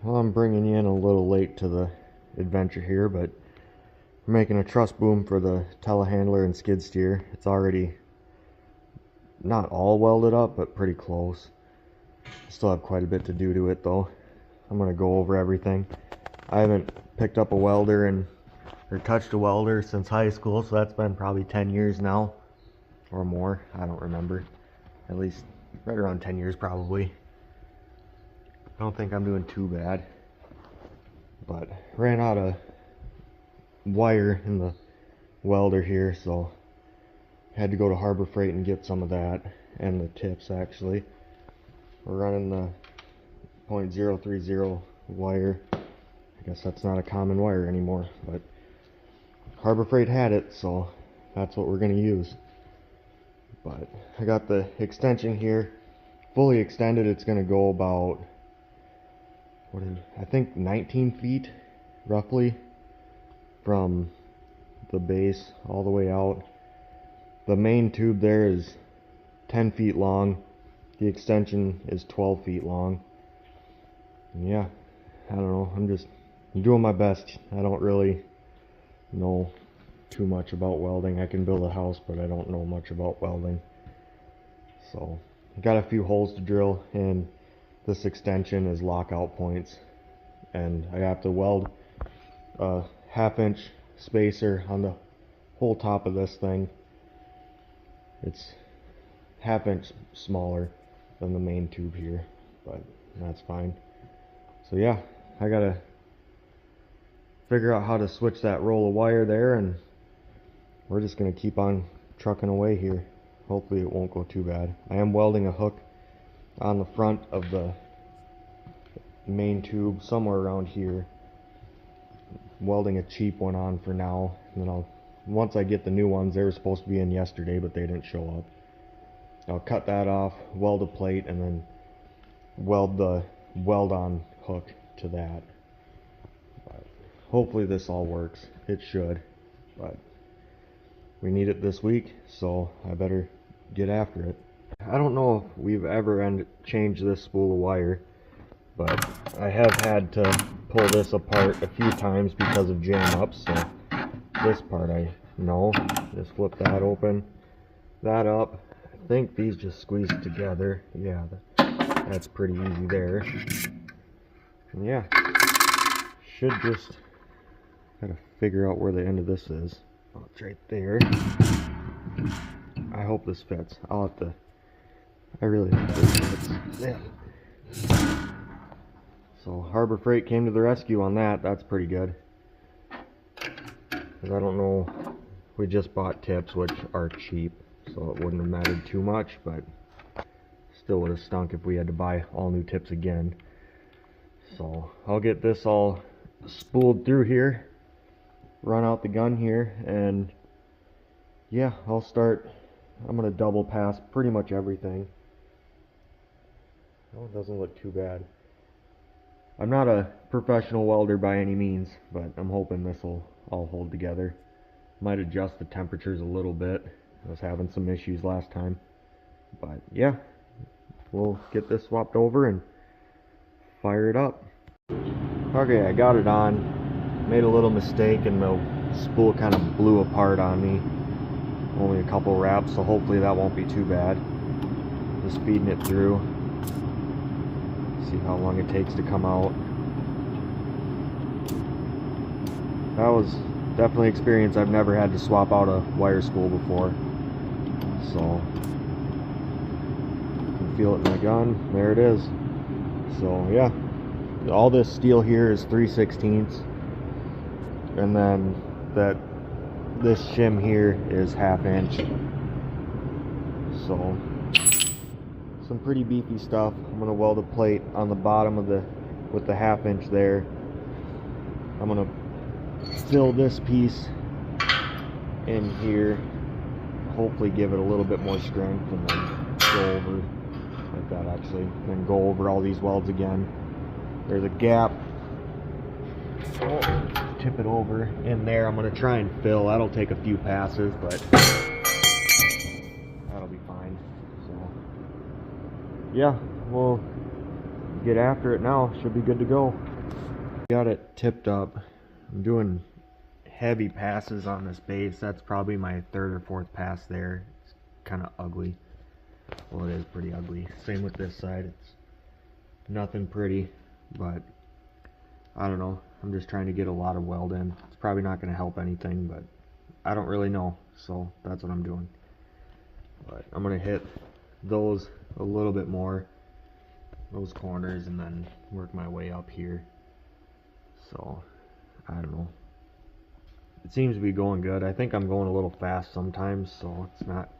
Well, I'm bringing you in a little late to the adventure here, but we're making a truss boom for the telehandler and skid steer. It's already not all welded up, but pretty close. Still have quite a bit to do to it though. I'm going to go over everything. I haven't picked up a welder or touched a welder since high school, so that's been probably 10 years now or more. I don't remember. At least right around 10 years probably. I don't think I'm doing too bad, but ran out of wire in the welder here, so had to go to Harbor Freight and get some of that, and the tips actually. We're running the .030 wire. I guess that's not a common wire anymore, but Harbor Freight had it, so that's what we're going to use. But I got the extension here fully extended. It's going to go about, I think 19 feet roughly from the base all the way out. The main tube there is 10 feet long. The extension is 12 feet long. And yeah, I don't know, I'm doing my best. I don't really know too much about welding. I can build a house, but I don't know much about welding. So got a few holes to drill, and this extension is lockout points, and I have to weld a 1/2 inch spacer on the whole top of this thing. It's 1/2 inch smaller than the main tube here, but that's fine. So yeah, I gotta figure out how to switch that roll of wire there, and we're just gonna keep on trucking away here. Hopefully it won't go too bad. I am welding a hook on the front of the main tube somewhere around here. Welding a cheap one on for now, and then once I get the new ones, they were supposed to be in yesterday, but they didn't show up. I'll cut that off, weld a plate, and then weld the weld-on hook to that. But hopefully this all works. It should, but we need it this week, so I better get after it. I don't know if we've ever changed this spool of wire, but I have had to pull this apart a few times because of jam-ups, so this part I know. Just flip that open, that up. I think these just squeeze together. Yeah, that's pretty easy there. And yeah, should just gotta figure out where the end of this is. Oh, it's right there. I hope this fits. I really hope this fits. Yeah. So Harbor Freight came to the rescue on that. That's pretty good. Because I don't know, we just bought tips, which are cheap, so it wouldn't have mattered too much, but still would have stunk if we had to buy all new tips again. So I'll get this all spooled through here, run out the gun here, and yeah, I'm going to double pass pretty much everything. Oh, it doesn't look too bad. I'm not a professional welder by any means, but I'm hoping this will all hold together. Might adjust the temperatures a little bit. I was having some issues last time. But yeah, we'll get this swapped over and fire it up. Okay, I got it on. Made a little mistake and the spool kind of blew apart on me. Only a couple wraps, so hopefully that won't be too bad. Just feeding it through. See how long it takes to come out. That was definitely an experience. I've never had to swap out a wire spool before, so you can feel it in my gun. There it is. So yeah, all this steel here is 3/16, and then this shim here is 1/2 inch. So some pretty beefy stuff. I'm gonna weld a plate on the bottom of with the 1/2 inch there. I'm gonna fill this piece in here, hopefully give it a little bit more strength, and then go over like that actually, then go over all these welds again. There's a gap. Oh, tip it over in there. I'm gonna try and fill. That'll take a few passes, but that'll be fine. So yeah, we'll get after it now. Should be good to go. Got it tipped up. I'm doing heavy passes on this base. That's probably my third or fourth pass there. It's kind of ugly. Well, it is pretty ugly. Same with this side. It's nothing pretty, but I don't know. I'm just trying to get a lot of weld in. It's probably not going to help anything, but I don't really know, so that's what I'm doing. But I'm going to hit those a little bit more, those corners, and then work my way up here. So I don't know. It seems to be going good. I think I'm going a little fast sometimes, so it's not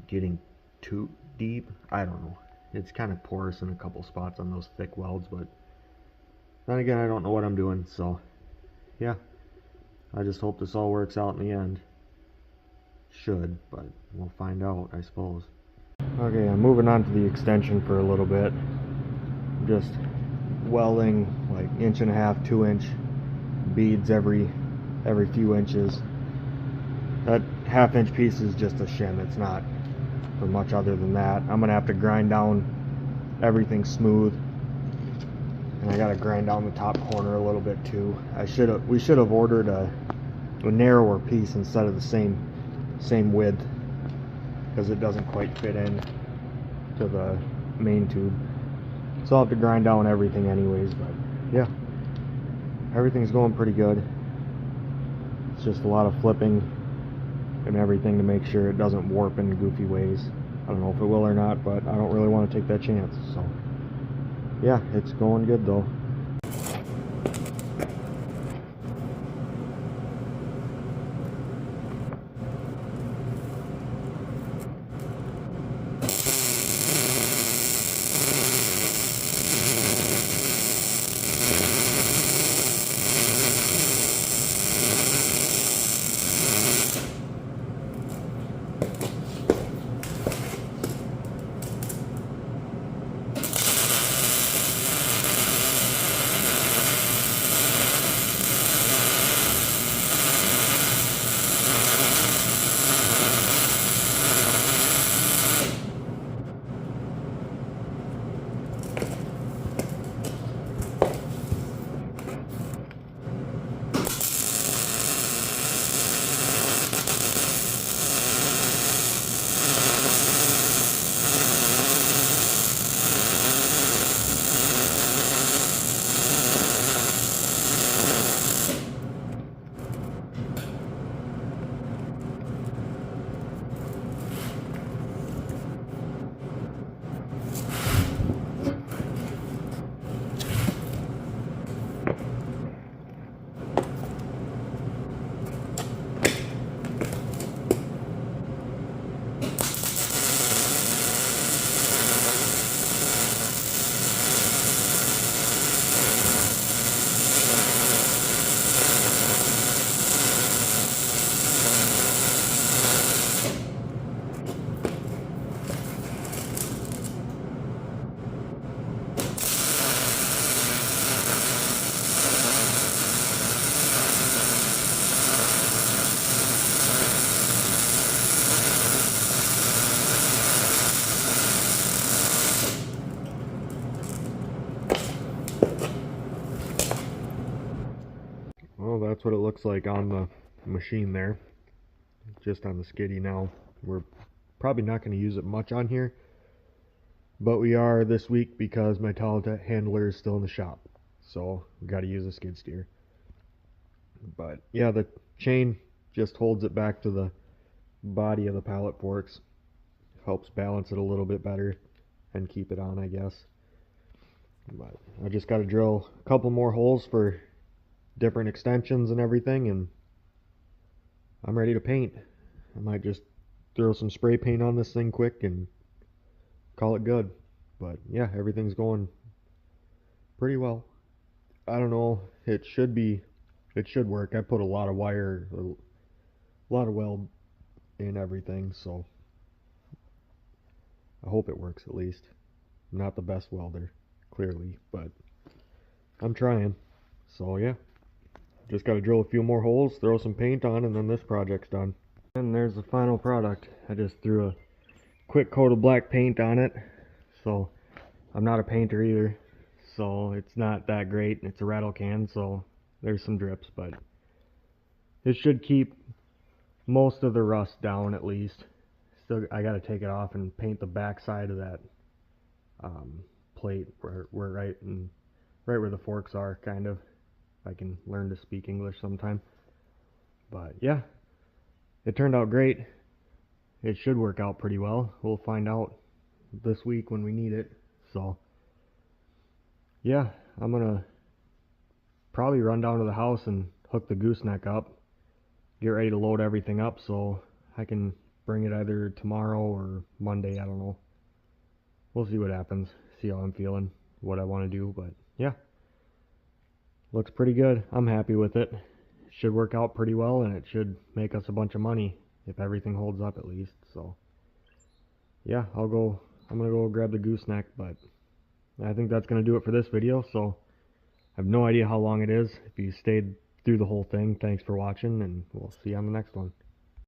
getting too deep. I don't know. It's kind of porous in a couple spots on those thick welds, but then again, I don't know what I'm doing, so yeah. I just hope this all works out in the end. Should, but we'll find out, I suppose. Okay, I'm moving on to the extension for a little bit. Just welding like 1.5 inch, 2 inch beads every few inches. That 1/2 inch piece is just a shim. It's not for much other than that. I'm gonna have to grind down everything smooth, and I gotta grind down the top corner a little bit too. We should have ordered a narrower piece instead of the same width, because it doesn't quite fit in to the main tube. So I'll have to grind down everything anyways, but yeah, everything's going pretty good. It's just a lot of flipping and everything to make sure it doesn't warp in goofy ways. I don't know if it will or not, but I don't really want to take that chance. So yeah, it's going good though. Well, that's what it looks like on the machine there. Just on the skiddy now. We're probably not going to use it much on here, but we are this week because my telehandler is still in the shop. So we got to use a skid steer. But yeah, the chain just holds it back to the body of the pallet forks. Helps balance it a little bit better and keep it on, I guess. But I just got to drill a couple more holes for different extensions and everything, and I'm ready to paint. I might just throw some spray paint on this thing quick and call it good. But yeah, everything's going pretty well. I don't know, it should work. I put a lot of wire, a lot of weld in everything, so I hope it works at least. I'm not the best welder, clearly, but I'm trying. So yeah, just got to drill a few more holes, throw some paint on, and then this project's done. And there's the final product. I just threw a quick coat of black paint on it, so I'm not a painter either, so it's not that great. It's a rattle can, so there's some drips, but it should keep most of the rust down at least. Still, I gotta take it off and paint the back side of that plate where right where the forks are, kind of. If I can learn to speak English sometime. But yeah, it turned out great. It should work out pretty well. We'll find out this week when we need it. So yeah, I'm gonna probably run down to the house and hook the gooseneck up, get ready to load everything up so I can bring it either tomorrow or Monday. I don't know. We'll see what happens, see how I'm feeling, what I want to do. But yeah, looks pretty good. I'm happy with it. It should work out pretty well, and it should make us a bunch of money if everything holds up at least. So yeah, I'm gonna go grab the gooseneck, but I think that's gonna do it for this video. So I have no idea how long it is. If you stayed through the whole thing, thanks for watching, and we'll see you on the next one.